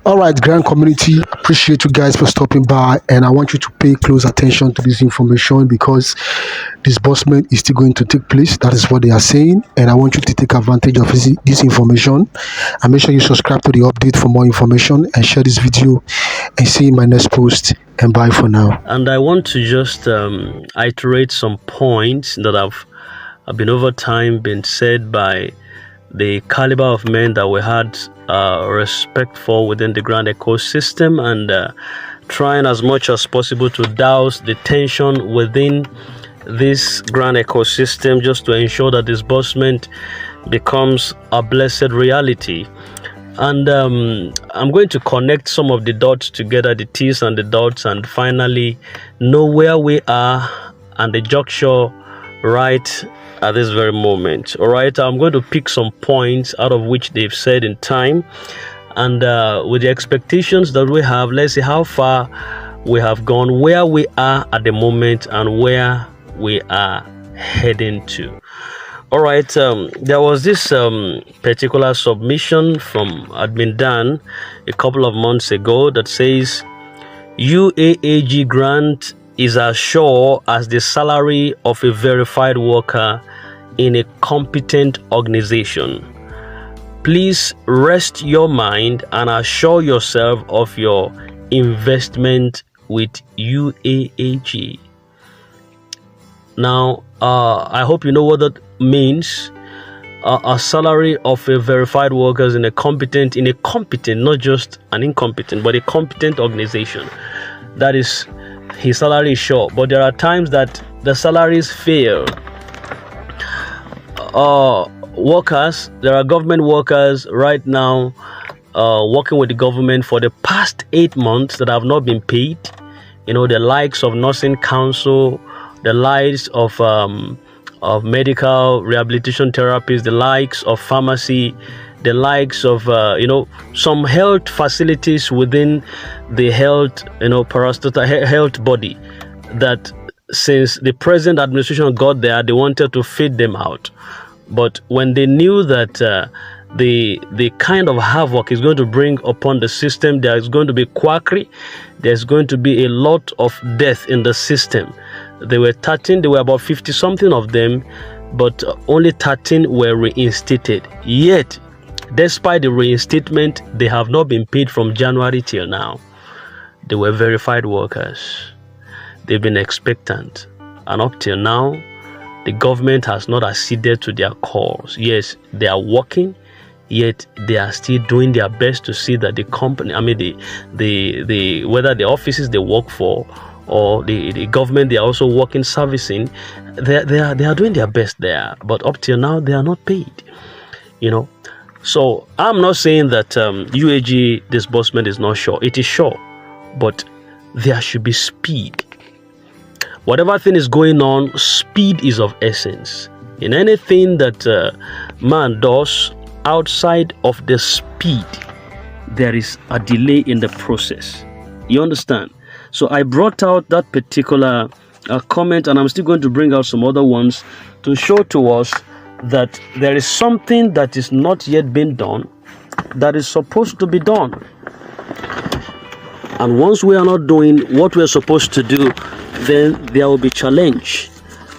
All right, grand community, appreciate you guys for stopping by, and I want you to pay close attention to this information because disbursement is still going to take place. That is what they are saying, and I want you to take advantage of this information. And make sure you subscribe to the update for more information and share this video. And see you in my next post. And bye for now. And I want to just iterate some points that have been over time been said by the caliber of men that we had respect for within the grand ecosystem, and trying as much as possible to douse the tension within this grand ecosystem just to ensure that disbursement becomes a blessed reality. And I'm going to connect some of the dots together, the T's and the dots, and finally know where we are and the juncture right at this very moment. All right, I'm going to pick some points out of which they've said in time, and with the expectations that we have, let's see how far we have gone, where we are at the moment, and where we are heading to. All right, there was this particular submission from Admin Dan a couple of months ago that says UAAG grant is as sure as the salary of a verified worker in a competent organization. Please rest your mind and assure yourself of your investment with UAAG. Now, I hope you know what that means. A salary of a verified worker in a competent, not just an incompetent, but a competent organization. That is, his salary is sure. But there are times that the salaries fail. Workers, there are government workers right now working with the government for the past 8 months that have not been paid. You know, the likes of nursing council, the likes of medical rehabilitation therapists, the likes of pharmacy, the likes of some health facilities within the health health body, that since the present administration got there, they wanted to feed them out. But when they knew that the kind of havoc is going to bring upon the system, there is going to be quackery, there's going to be a lot of death in the system. There were about 50 something of them, but only 13 were reinstated. Yet, despite the reinstatement, they have not been paid from January till now. They were verified workers. They've been expectant. And up till now, the government has not acceded to their calls. Yes, they are working, yet they are still doing their best to see that the company, whether the offices they work for or the government they are also working servicing, they are doing their best there. But up till now, they are not paid. So I'm not saying that UAG disbursement is not sure. It is sure, but there should be speed. Whatever thing is going on, speed is of essence. In anything that man does outside of the speed, there is a delay in the process. You understand? So I brought out that particular comment, and I'm still going to bring out some other ones to show to us that there is something that is not yet been done that is supposed to be done. And once we are not doing what we're supposed to do, then there will be challenge.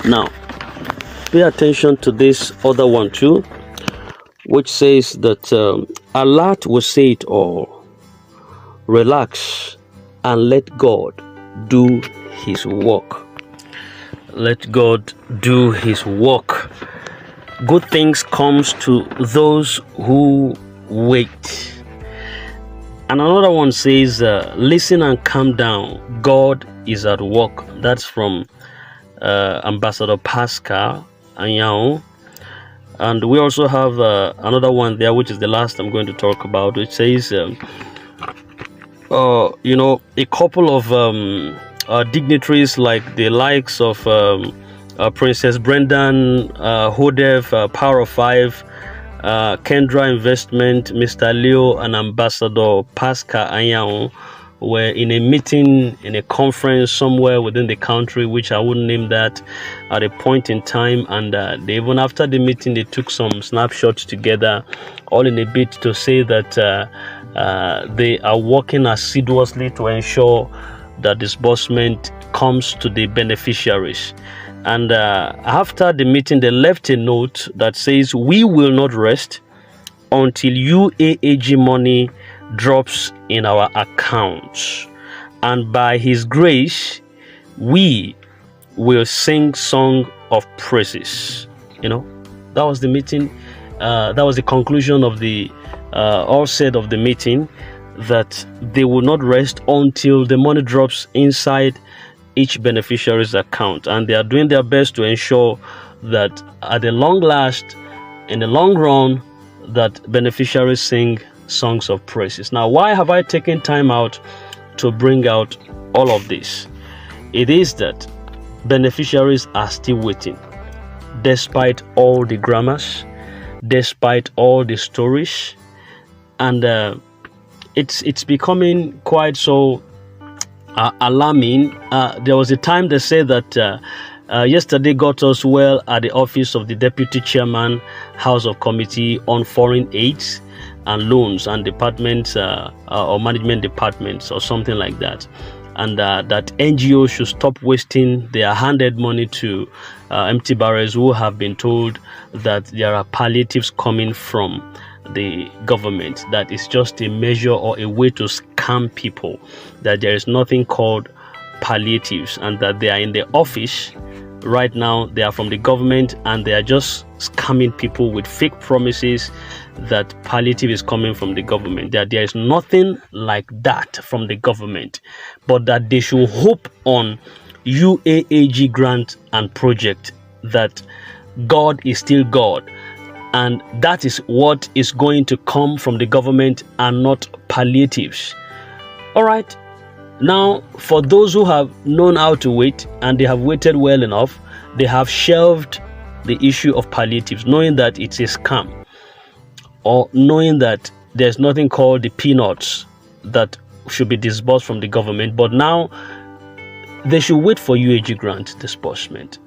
Now, pay attention to this other one too, which says that Allah will say it all. Relax and let God do his work. Let God do his work. Good things comes to those who wait. And another one says, listen and calm down. God is at work. That's from Ambassador Pascal Anyao. And we also have another one there, which is the last I'm going to talk about, which says, a couple of dignitaries like the likes of Princess Brendan, Hodev, Power of Five, Kendra Investment, Mr. Leo, and Ambassador Pascal Anyao were in a meeting, in a conference somewhere within the country, which I wouldn't name that, at a point in time. And they, even after the meeting, they took some snapshots together, all in a bit to say that They are working assiduously to ensure that disbursement comes to the beneficiaries. And after the meeting, they left a note that says, "We will not rest until UAAG money drops in our accounts. And by His grace, we will sing song of praises." That was the meeting. That was the conclusion of the all said of the meeting, that they will not rest until the money drops inside each beneficiary's account, and they are doing their best to ensure that at the long last, in the long run, that beneficiaries sing songs of praises. Now, why have I taken time out to bring out all of this? It is that beneficiaries are still waiting, despite all the grammars, despite all the stories, and it's becoming quite so alarming. There was a time they said that yesterday got us well at the office of the Deputy Chairman, House of Committee on Foreign Aids and Loans and Departments or Management Departments or something like that. And that NGOs should stop wasting their handed money to empty barrels who have been told that there are palliatives coming from the government, that is just a measure or a way to scam people, that there is nothing called palliatives, and that they are in the office right now, they are from the government, and they are just scamming people with fake promises that palliative is coming from the government, that there is nothing like that from the government, but that they should hope on UAAG grant and project, that God is still God, and that is what is going to come from the government and not palliatives. All right. Now, for those who have known how to wait and they have waited well enough, they have shelved the issue of palliatives, knowing that it's a scam, or knowing that there's nothing called the peanuts that should be disbursed from the government. But now they should wait for UAG grant disbursement,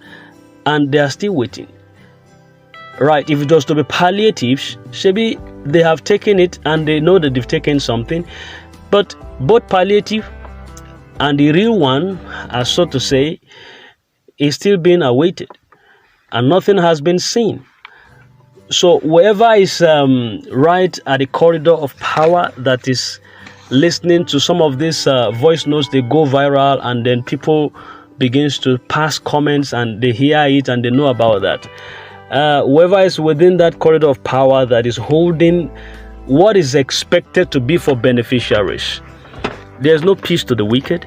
and they are still waiting. Right, if it was to be palliatives, maybe they have taken it and they know that they've taken something, but both palliative and the real one, as so to say, is still being awaited, and nothing has been seen. So whoever is right at the corridor of power that is listening to some of these voice notes, they go viral, and then people begins to pass comments and they hear it and they know about that. Whoever is within that corridor of power that is holding what is expected to be for beneficiaries, there's no peace to the wicked,